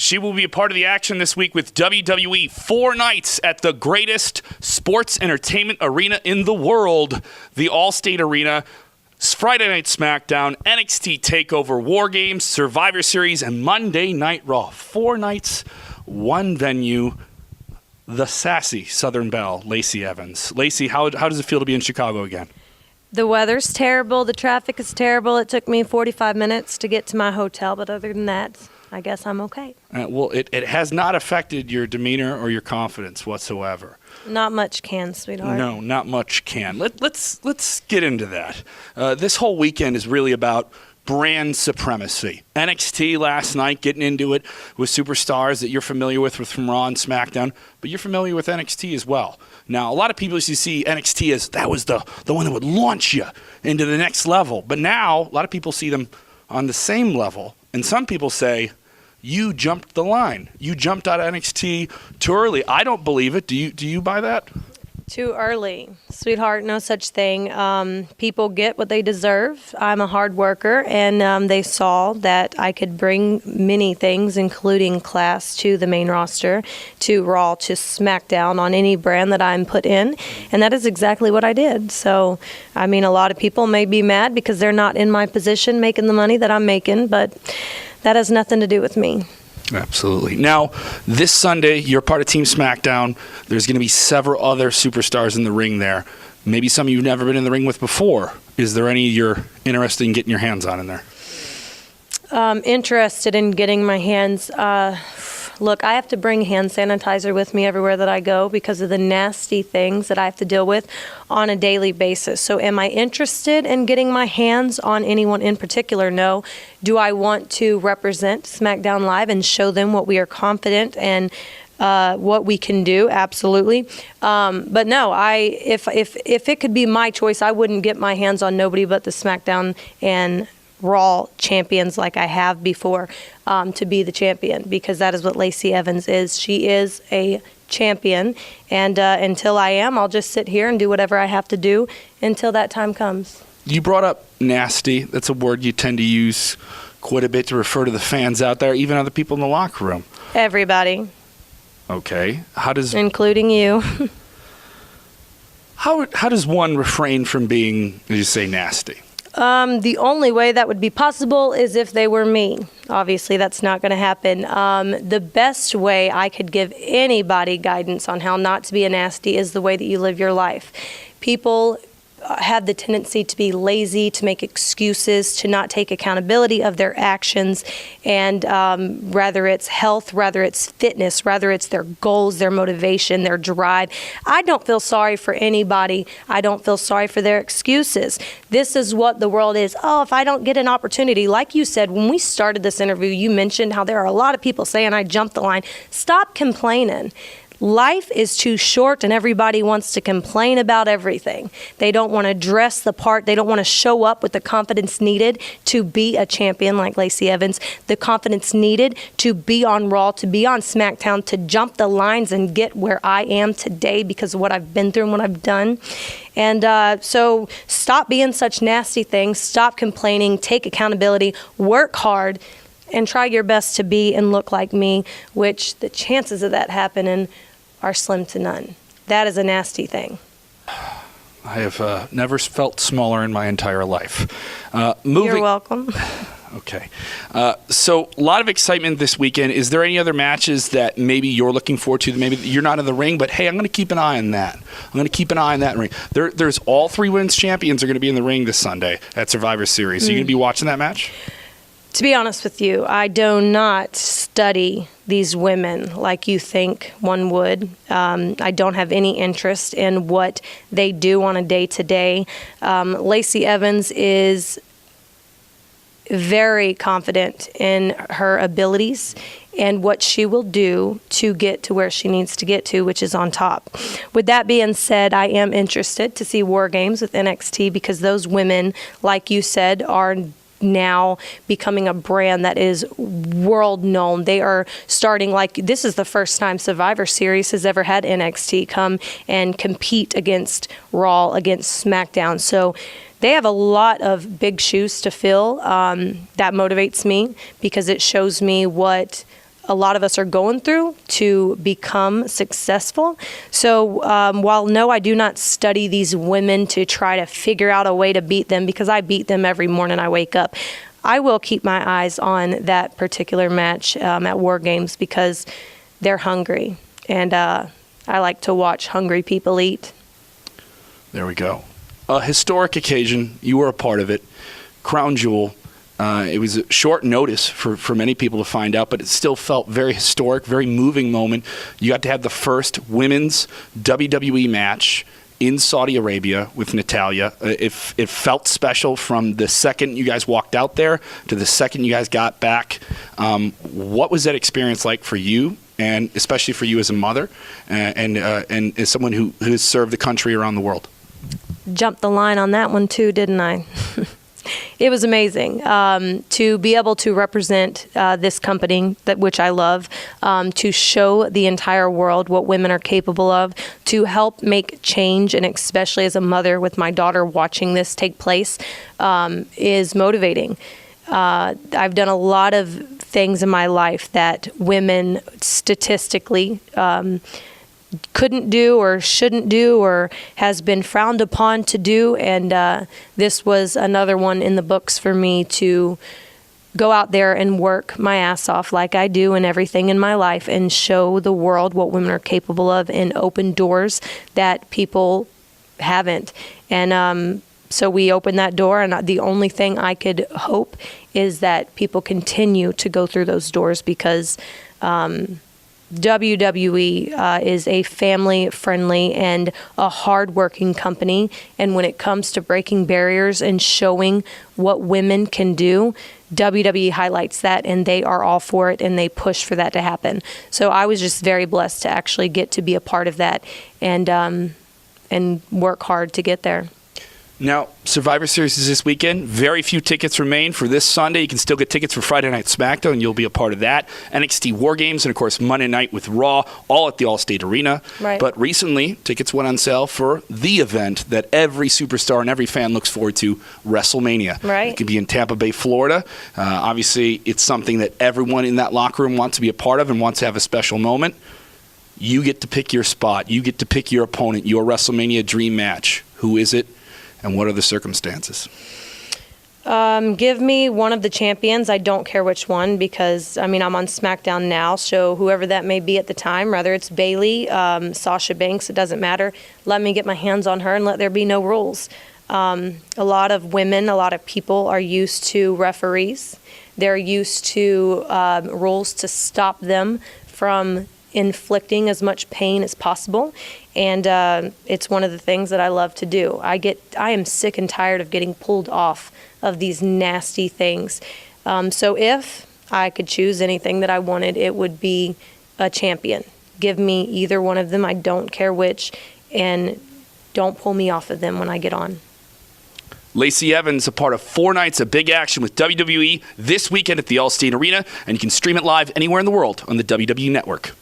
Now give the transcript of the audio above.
She will be a part of the action this week with WWE 4 nights at the greatest sports entertainment arena in the world, the Allstate Arena. Friday Night Smackdown, NXT TakeOver, War Games, Survivor Series, and Monday Night Raw. 4 nights, 1 venue, the Sassy Southern Belle, Lacey Evans. Lacey, how does it feel to be in Chicago again? The weather's terrible. The traffic is terrible. It took me 45 minutes to get to my hotel, but other than that, I guess I'm okay. Well, it has not affected your demeanor or your confidence whatsoever. Not much can, sweetheart. No, not much can. Let's get into that. This whole weekend is really about brand supremacy. NXT last night, getting into it with superstars that you're familiar with from Raw and SmackDown, but you're familiar with NXT as well. Now, a lot of people used to see NXT as that was the one that would launch you into the next level. But now, a lot of people see them on the same level, and some people say, you jumped the line. You jumped out of NXT too early. I don't believe it. Do you buy that? Too early. Sweetheart, no such thing. People get what they deserve. I'm a hard worker, and they saw that I could bring many things, including class, to the main roster, to Raw, to SmackDown, on any brand that I'm put in, and that is exactly what I did. So, I mean, a lot of people may be mad because they're not in my position making the money that I'm making, but that has nothing to do with me. Absolutely. Now, this Sunday, you're part of Team SmackDown. There's going to be several other superstars in the ring there. Maybe some you've never been in the ring with before. Is there any you're interested in getting your hands on in there? Interested in getting my hands... Look, I have to bring hand sanitizer with me everywhere that I go because of the nasty things that I have to deal with on a daily basis. So am I interested in getting my hands on anyone in particular? No. Do I want to represent SmackDown Live and show them what we are confident and what we can do? Absolutely. But no, if it could be my choice, I wouldn't get my hands on nobody but the SmackDown and Raw champions like I have before, to be the champion, because that is what Lacey Evans is. She is a champion, and until I am, I'll just sit here and do whatever I have to do until that time comes. You brought up nasty. That's a word you tend to use quite a bit to refer to the fans out there, even other people in the locker room. Everybody. Okay. Including you. How does one refrain from being, as you say, nasty? The only way that would be possible is if they were me. Obviously, that's not going to happen. The best way I could give anybody guidance on how not to be a nasty is the way that you live your life. People have the tendency to be lazy, to make excuses, to not take accountability of their actions, and rather it's health, rather it's fitness, rather it's their goals, their motivation, their drive. I don't feel sorry for anybody. I don't feel sorry for their excuses. This is what the world is. Oh, if I don't get an opportunity, like you said, when we started this interview, you mentioned how there are a lot of people saying I jumped the line. Stop complaining. Life is too short, and everybody wants to complain about everything. They don't want to dress the part. They don't want to show up with the confidence needed to be a champion like Lacey Evans, the confidence needed to be on Raw, to be on SmackDown, to jump the lines and get where I am today because of what I've been through and what I've done. And so stop being such nasty things. Stop complaining. Take accountability. Work hard. And try your best to be and look like me, which the chances of that happening are slim to none. That is a nasty thing. I have never felt smaller in my entire life. You're welcome. Okay. So a lot of excitement this weekend. Is there any other matches that maybe you're looking forward to? Maybe you're not in the ring, but hey, I'm going to keep an eye on that. I'm going to keep an eye on that ring. There's all 3 women's champions are going to be in the ring this Sunday at Survivor Series. So you going to be watching that match? To be honest with you, I do not study these women like you think one would. I don't have any interest in what they do on a day-to-day. Lacey Evans is very confident in her abilities and what she will do to get to where she needs to get to, which is on top. With that being said, I am interested to see War Games with NXT because those women, like you said, are now becoming a brand that is world known. They are starting, like, this is the first time Survivor Series has ever had NXT come and compete against Raw, against SmackDown. So they have a lot of big shoes to fill. That motivates me because it shows me what a lot of us are going through to become successful. So while no, I do not study these women to try to figure out a way to beat them, because I beat them every morning I wake up, I will keep my eyes on that particular match at War Games, because they're hungry. And I like to watch hungry people eat. There we go. A historic occasion. You were a part of it. Crown Jewel. It was a short notice for many people to find out, but it still felt very historic, very moving moment. You got to have the first women's WWE match in Saudi Arabia with Natalya. It felt special from the second you guys walked out there to the second you guys got back. What was that experience like for you, and especially for you as a mother and as someone who has served the country around the world? Jumped the line on that one too, didn't I? It was amazing to be able to represent this company, which I love, to show the entire world what women are capable of, to help make change, and especially as a mother with my daughter watching this take place, is motivating. I've done a lot of things in my life that women statistically couldn't do or shouldn't do or has been frowned upon to do, and this was another one in the books for me to go out there and work my ass off like I do in everything in my life, and show the world what women are capable of, and open doors that people haven't. And so we opened that door, and the only thing I could hope is that people continue to go through those doors, because WWE is a family-friendly and a hard-working company, and when it comes to breaking barriers and showing what women can do, WWE highlights that, and they are all for it, and they push for that to happen. So I was just very blessed to actually get to be a part of that, and work hard to get there. Now, Survivor Series is this weekend. Very few tickets remain for this Sunday. You can still get tickets for Friday Night Smackdown, and you'll be a part of that. NXT War Games, and, of course, Monday night with Raw, all at the Allstate Arena. Right. But recently, tickets went on sale for the event that every superstar and every fan looks forward to, WrestleMania. Right. It could be in Tampa Bay, Florida. Obviously, it's something that everyone in that locker room wants to be a part of and wants to have a special moment. You get to pick your spot. You get to pick your opponent, your WrestleMania dream match. Who is it? And what are the circumstances? Give me one of the champions. I don't care which one, because, I'm on SmackDown now, so whoever that may be at the time, whether it's Bayley, Sasha Banks, it doesn't matter. Let me get my hands on her and let there be no rules. A lot of women, a lot of people are used to referees. They're used to rules to stop them from inflicting as much pain as possible, and it's one of the things that I love to do. I am sick and tired of getting pulled off of these nasty things. So if I could choose anything that I wanted, it would be a champion. Give me either one of them. I don't care which, and don't pull me off of them when I get on. Lacey Evans, a part of 4 nights of big action with WWE this weekend at the Allstate Arena, and you can stream it live anywhere in the world on the WWE Network.